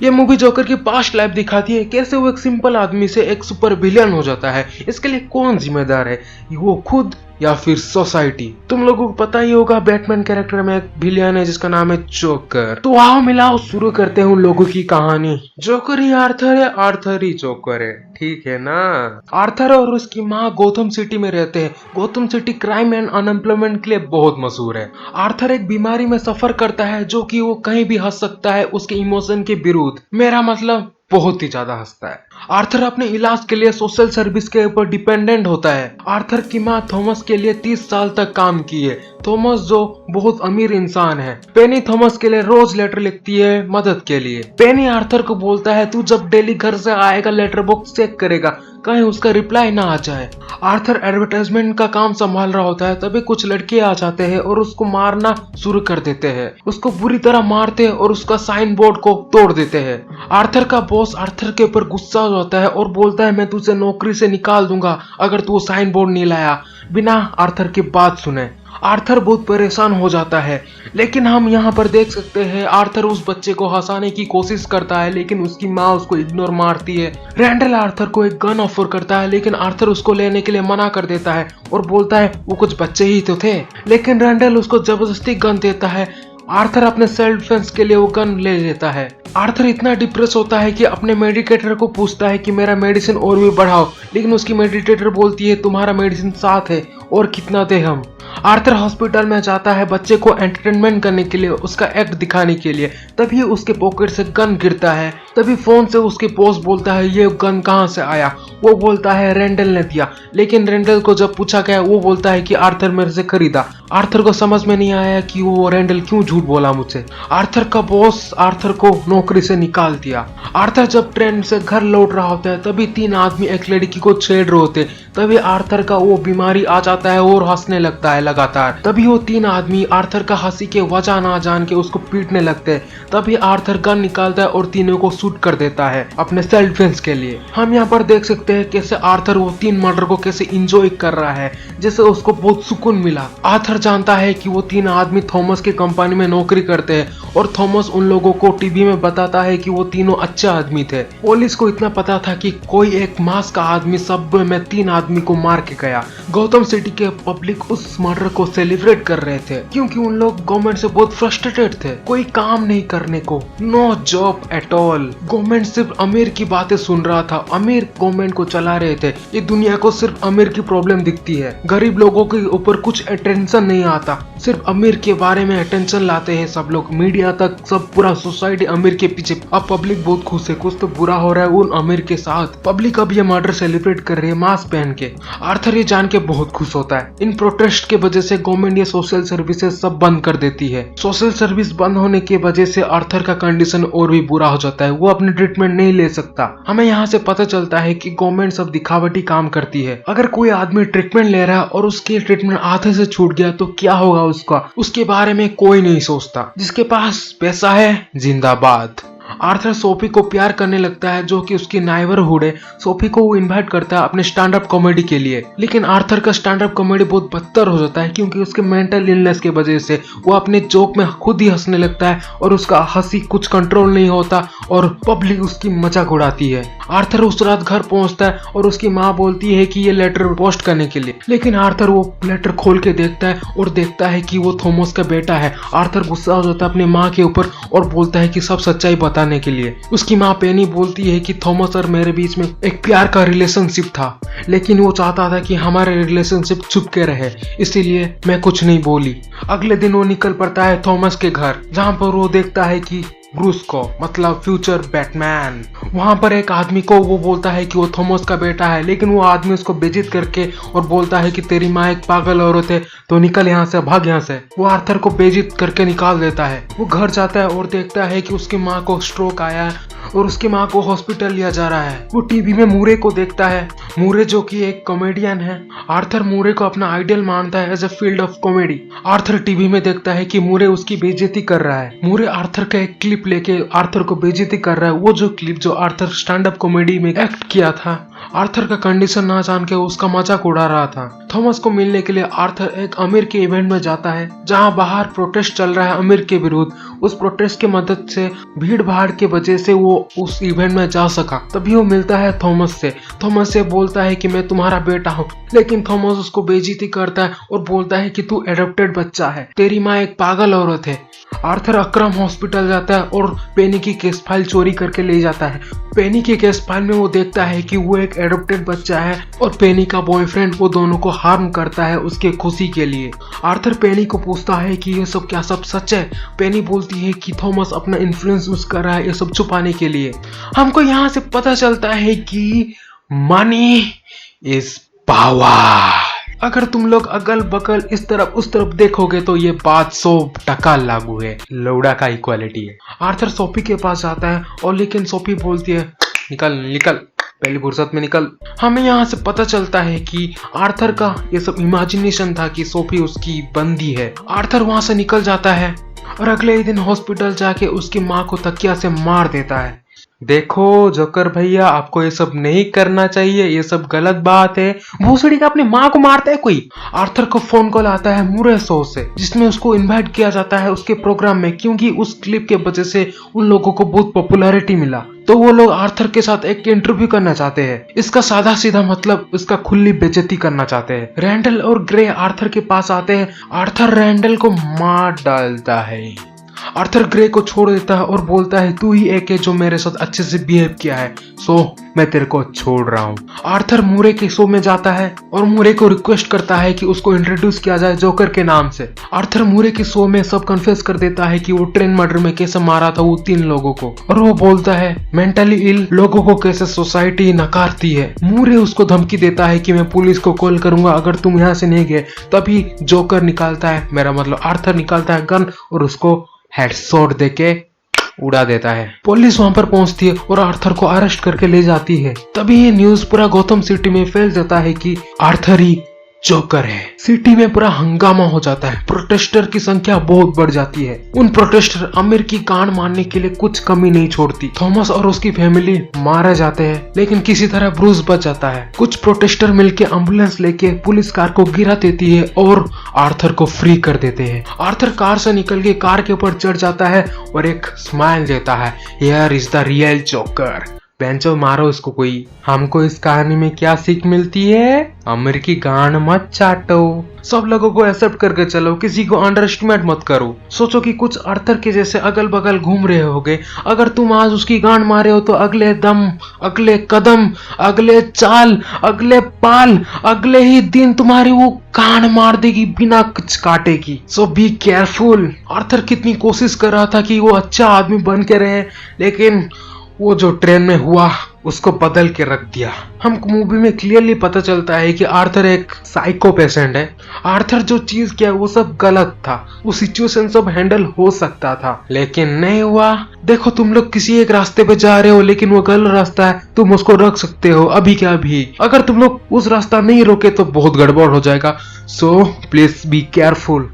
ये movie joker की past life दिखाती है, कैसे वो एक सिंपल आदमी से एक सुपर विलियन हो जाता है। इसके लिए कौन जिम्मेदार है, वो खुद या फिर सोसाइटी। तुम लोगों को पता ही होगा बैटमैन कैरेक्टर में एक विलियन है जिसका नाम है जोकर। तो आओ मिलाओ शुरू करते हैं उन लोगों की कहानी। जोकर ही आर्थर है, आर्थर ही जोकर है, ठीक है ना। आर्थर और उसकी माँ गोथम सिटी में रहते हैं। Gotham city crime and unemployment के लिए बहुत मशहूर है। आर्थर एक बीमारी में सफर करता है जो कि वो कहीं भी हंस सकता है उसके इमोशन के विरुद्ध, मेरा मतलब बहुत ही ज्यादा हंसता है। आर्थर अपने इलाज के लिए सोशल सर्विस के ऊपर डिपेंडेंट होता है। आर्थर की माँ थॉमस के लिए 30 साल तक काम की है। थॉमस जो बहुत अमीर इंसान है। पेनी थॉमस के लिए रोज लेटर लिखती है मदद के लिए। पेनी आर्थर को बोलता है तू जब डेली घर से आएगा लेटर बॉक्स चेक करेगा, कहीं उसका रिप्लाई ना आ जाए। आर्थर एडवर्टाइजमेंट का काम संभाल रहा होता है, तभी कुछ लड़के आ जाते हैं और उसको मारना शुरू कर देते हैं। उसको बुरी तरह मारते हैं और उसका साइन बोर्ड को तोड़ देते हैं। आर्थर का बॉस आर्थर के ऊपर गुस्सा हो जाता है और बोलता है मैं तुझे नौकरी से निकाल दूंगा अगर तू साइन बोर्ड नहीं लाया, बिना आर्थर की बात सुने। आर्थर बहुत परेशान हो जाता है, लेकिन हम यहाँ पर देख सकते हैं आर्थर उस बच्चे को हंसाने की कोशिश करता है, लेकिन उसकी माँ उसको इग्नोर मारती है। रैंडल आर्थर को एक गन ऑफर करता है, लेकिन आर्थर उसको लेने के लिए मना कर देता है और बोलता है वो कुछ बच्चे ही तो थे। लेकिन रैंडल उसको जबरदस्ती गन देता है। आर्थर अपने सेल्फ डिफेंस के लिए वो गन ले लेता है। आर्थर इतना डिप्रेस होता है कि अपने मेडिकेटर को पूछता है कि मेरा मेडिसिन और भी बढ़ाओ, लेकिन उसकी मेडिकेटर बोलती है तुम्हारा मेडिसिन 7 है और कितना दे हम। आर्थर हॉस्पिटल में जाता है बच्चे को एंटरटेनमेंट करने के लिए, उसका एक्ट दिखाने के लिए। तभी उसके पॉकेट से गन गिरता है। तभी फोन से उसके बॉस बोलता है ये गन कहाँ से आया। वो बोलता है रेंडल ने दिया, लेकिन रेंडल को जब पूछा गया वो बोलता है कि आर्थर मेरे से खरीदा। आर्थर को समझ में नहीं आया कि वो रेंडल क्यों झूठ बोला मुझसे। आर्थर का बॉस आर्थर को नौकरी से निकाल दिया। आर्थर जब ट्रेन से घर लौट रहा होता है तभी 3 आदमी एक लड़की को छेड़ रहे होते। तभी आर्थर का वो बीमारी आ जाता है और हंसने लगता है लगातार। तभी वो 3 आदमी आर्थर का हंसी के वजह ना जान के उसको पीटने लगते हैं। तभी आर्थर गन निकालता है और तीनों को शूट कर देता है अपने सेल्फ डिफेंस के लिए। हम यहाँ पर देख सकते हैं कैसे आर्थर वो 3 मर्डर को कैसे इंजॉय कर रहा है, जैसे उसको बहुत सुकून मिला। आर्थर जानता है कि वो 3 आदमी थॉमस की कंपनी में नौकरी करते हैं और थॉमस उन लोगों को टीवी में बताता है कि वो तीनों अच्छे आदमी थे। पुलिस को इतना पता था कि कोई एक मास्क का आदमी सबवे में 3 आदमी को मार के गया। गौतम सिटी के पब्लिक उस मर्डर को सेलिब्रेट कर रहे थे क्योंकि उन लोग गवर्नमेंट से बहुत फ्रस्ट्रेटेड थे। कोई काम नहीं करने को, no job at all. Government सिर्फ अमीर की बातें सुन रहा था, अमीर गवर्नमेंट को चला रहे थे। ये दुनिया को सिर्फ अमीर की प्रॉब्लम दिखती है, गरीब लोगों के ऊपर कुछ अटेंशन नहीं आता। सिर्फ अमीर के बारे में अटेंशन लाते हैं सब लोग, मीडिया तक सब, पूरा सोसाइटी अमीर के पीछे। अब पब्लिक बहुत खुश है, कुछ तो बुरा हो रहा है उन अमीर के साथ। पब्लिक अब ये मर्डर सेलिब्रेट कर रही है मास्क पहन के। आर्थर ये जान के बहुत खुश होता है। इन प्रोटेस्ट के वजह से गवर्नमेंट ये सोशल सर्विसेज सब बंद कर देती है। सोशल सर्विस बंद होने की वजह से आर्थर का कंडीशन और भी बुरा हो जाता है, वो अपने ट्रीटमेंट नहीं ले सकता। हमें यहाँ से पता चलता है कि गवर्नमेंट सब दिखावटी काम करती है। अगर कोई आदमी ट्रीटमेंट ले रहा है और उसकी ट्रीटमेंट आधे से छूट गया तो क्या होगा उसका, उसके बारे में कोई नहीं सोचता। जिसके पास पैसा है जिंदाबाद। आर्थर सोफी को प्यार करने लगता है जो कि उसकी नाइबरहुड है। सोफी को वो इनवाइट करता है अपने स्टैंड अप कॉमेडी के लिए, लेकिन आर्थर का स्टैंड अप कॉमेडी बहुत बदतर हो जाता है क्योंकि उसके मेंटल इलनेस के वजह से वो अपने जोक में खुद ही हंसने लगता है और उसका हंसी कुछ कंट्रोल नहीं होता और पब्लिक उसकी मजाक उड़ाती है। आर्थर उस रात घर पहुंचता है और उसकी माँ बोलती है कि ये लेटर पोस्ट करने के लिए, लेकिन आर्थर वो लेटर खोल के देखता है और देखता है कि वो थॉमस का बेटा है। आर्थर गुस्सा हो जाता है अपनी माँ के ऊपर और बोलता है कि सब सच्चाई बताने के लिए। उसकी माँ पेनी बोलती है कि थॉमस और मेरे बीच में एक प्यार का रिलेशनशिप था, लेकिन वो चाहता था कि हमारे रिलेशनशिप छुप के रहे, इसीलिए मैं कुछ नहीं बोली। अगले दिन वो निकल पड़ता है थॉमस के घर, जहाँ पर वो देखता है कि ब्रूस को, मतलब फ्यूचर बैटमैन, वहां पर एक आदमी को वो बोलता है कि वो थॉमस का बेटा है, लेकिन वो आदमी उसको बेइज्जत करके और बोलता है कि तेरी माँ एक पागल औरत है तो निकल यहाँ से, भाग यहाँ से। वो आर्थर को बेइज्जत करके निकाल देता है। वो घर जाता है और देखता है कि उसकी माँ को स्ट्रोक आया है और उसकी माँ को हॉस्पिटल लिया जा रहा है। वो टीवी में मूरे को देखता है, मूरे जो कि एक कॉमेडियन है। आर्थर मूरे को अपना आइडियल मानता है as a field of comedy. Arthur TV में देखता है कि मूरे उसकी बेइज्जती कर रहा है। मूरे आर्थर का एक क्लिप लेके आर्थर को बेइज्जती कर रहा है, वो जो क्लिप जो आर्थर स्टैंड अप कॉमेडी में एक्ट किया था। आर्थर का कंडीशन ना जान के उसका मजाक उड़ा रहा था। थॉमस को मिलने के लिए आर्थर एक अमीर के इवेंट में जाता है जहां बाहर प्रोटेस्ट चल रहा है अमीर के विरुद्ध। उस प्रोटेस्ट की मदद से भीड़ भाड़ के वजह से वो उस इवेंट में जा सका। तभी वो मिलता है थॉमस से। थॉमस से बोलता है कि मैं तुम्हारा बेटा हूँ, लेकिन थॉमस उसको बेइज्जती करता है और बोलता है कि तू एडॉप्टेड बच्चा है, तेरी माँ एक पागल औरत है। आर्थर अक्रम हॉस्पिटल जाता है और पेनी की केस फाइल चोरी करके ले जाता है। पेनी की केस फाइल में वो देखता है कि वो एक एडॉप्टेड बच्चा है और पेनी का बॉयफ्रेंड वो दोनों को हार्म करता है उसके खुशी के लिए। आर्थर पेनी को पूछता है कि ये सब क्या सब सच है। पेनी बोलती है कि थॉमस अपना इन्फ्लुएंस यूज कर रहा है ये सब छुपाने के लिए। हमको यहाँ से पता चलता है कि मनी इज पावर। अगर तुम लोग अगल बगल इस तरफ उस तरफ देखोगे तो ये बात 100% लागू है। लौड़ा का इक्वालिटी है। आर्थर सोफी के पास जाता है और लेकिन सोफी बोलती है निकल निकल, पहली फुर्सत में निकल। हमें यहाँ से पता चलता है कि आर्थर का ये सब इमेजिनेशन था कि सोफी उसकी बंदी है। आर्थर वहां से निकल जाता है और अगले ही दिन हॉस्पिटल जाके उसकी माँ को तकिया से मार देता है। देखो जोकर भैया, आपको ये सब नहीं करना चाहिए, ये सब गलत बात है। भूसड़ी का अपनी माँ को मारता है कोई। आर्थर को फोन कॉल आता है मुरे शो से, जिसमें उसको इनवाइट किया जाता है उसके प्रोग्राम में, क्योंकि उस क्लिप के वजह से उन लोगों को बहुत पॉपुलैरिटी मिला। तो वो लोग आर्थर के साथ एक इंटरव्यू करना चाहते हैं। इसका सादा सीधा मतलब इसका खुली बेइज्जती करना चाहते हैं। रैंडल और ग्रे आर्थर के पास आते हैं। आर्थर रैंडल को मार डालता है। आर्थर ग्रे को छोड़ देता है और बोलता है तू ही एक है जो मेरे साथ अच्छे से बिहेव किया है, सो मैं तेरे को छोड़ रहा हूँ। आर्थर मूरे के शो में जाता है और मूरे को रिक्वेस्ट करता है कि उसको इंट्रोड्यूस किया जाए जोकर के नाम से। आर्थर मूरे के शो में सब कन्फेस कर देता है कि वो ट्रेन मर्डर में कैसे मारा था वो 3 लोगों को, और वो बोलता है मेंटली इल लोगों को कैसे सोसाइटी नकारती है। मूरे उसको धमकी देता है कि मैं पुलिस को कॉल करूंगा अगर तुम यहाँ से नहीं गए। तभी जोकर निकालता है, मेरा मतलब आर्थर निकालता है गन और उसको हेडशॉट देके उड़ा देता है। पुलिस वहां पर पहुंचती है और आर्थर को अरेस्ट करके ले जाती है। तभी ये न्यूज पूरा गौतम सिटी में फैल जाता है कि आर्थर ही जोकर है। सिटी में पूरा हंगामा हो जाता है। प्रोटेस्टर की संख्या बहुत बढ़ जाती है। उन प्रोटेस्टर अमीर की गांड मारने के लिए कुछ कमी नहीं छोड़ती। थॉमस और उसकी फैमिली मारे जाते हैं, लेकिन किसी तरह ब्रूस बच जाता है। कुछ प्रोटेस्टर मिलके एम्बुलेंस लेके पुलिस कार को गिरा देती है और आर्थर को फ्री कर देते हैं। आर्थर कार से निकल के कार के ऊपर चढ़ जाता है और एक स्माइल देता है, here is the real joker. बेंचो मारो इसको कोई। हमको इस कहानी में क्या सीख मिलती है? अमीर की गांड मत चाटो, सब लोगों को एक्सेप्ट करके चलो, किसी को अंडर एस्टिमेट मत करो। सोचो कि कुछ आर्थर के जैसे अगल बगल घूम रहे होगे, अगर तुम आज उसकी गांड मारे हो तो अगले दम, अगले कदम, अगले चाल, अगले पाल, अगले ही दिन तुम्हारी वो गांड मार देगी बिना कुछ काटे की। सो बी केयरफुल। आर्थर कितनी कोशिश कर रहा था कि वो अच्छा आदमी बन के रहे, लेकिन वो जो ट्रेन में हुआ उसको बदल के रख दिया। हमको मूवी में क्लियरली पता चलता है कि आर्थर एक साइको पेशेंट है। आर्थर जो चीज किया वो सब गलत था। वो सिचुएशन सब हैंडल हो सकता था, लेकिन नहीं हुआ। देखो तुम लोग किसी एक रास्ते पे जा रहे हो, लेकिन वो गलत रास्ता है, तुम उसको रख सकते हो अभी क्या अभी। अगर तुम लोग उस रास्ता नहीं रोके तो बहुत गड़बड़ हो जाएगा। So please be careful.